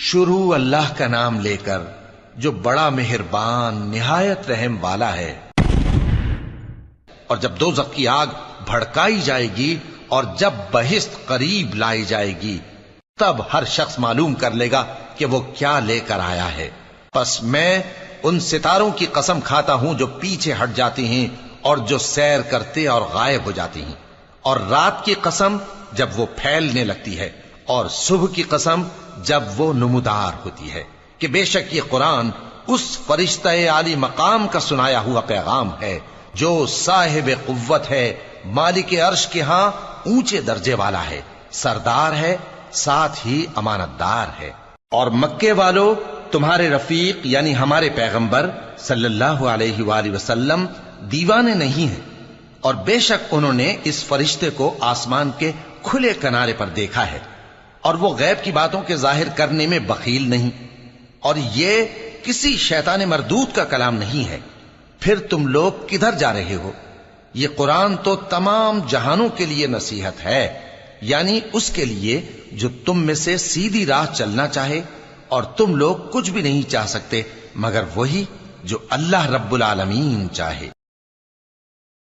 شروع اللہ کا نام لے کر جو بڑا مہربان نہایت رحم والا ہے۔ اور جب دوزخ کی آگ بھڑکائی جائے گی اور جب بہشت قریب لائی جائے گی، تب ہر شخص معلوم کر لے گا کہ وہ کیا لے کر آیا ہے۔ پس میں ان ستاروں کی قسم کھاتا ہوں جو پیچھے ہٹ جاتی ہیں اور جو سیر کرتے اور غائب ہو جاتی ہیں، اور رات کی قسم جب وہ پھیلنے لگتی ہے، اور صبح کی قسم جب وہ نمودار ہوتی ہے، کہ بے شک یہ قرآن اس فرشتہ عالی مقام کا سنایا ہوا پیغام ہے جو صاحب قوت ہے، مالک عرش کے ہاں اونچے درجے والا ہے، سردار ہے، ساتھ ہی امانت دار ہے۔ اور مکے والو، تمہارے رفیق یعنی ہمارے پیغمبر صلی اللہ علیہ وآلہ وسلم دیوانے نہیں ہیں، اور بے شک انہوں نے اس فرشتے کو آسمان کے کھلے کنارے پر دیکھا ہے، اور وہ غیب کی باتوں کے ظاہر کرنے میں بخیل نہیں، اور یہ کسی شیطان مردود کا کلام نہیں ہے۔ پھر تم لوگ کدھر جا رہے ہو؟ یہ قرآن تو تمام جہانوں کے لیے نصیحت ہے، یعنی اس کے لیے جو تم میں سے سیدھی راہ چلنا چاہے، اور تم لوگ کچھ بھی نہیں چاہ سکتے مگر وہی جو اللہ رب العالمین چاہے۔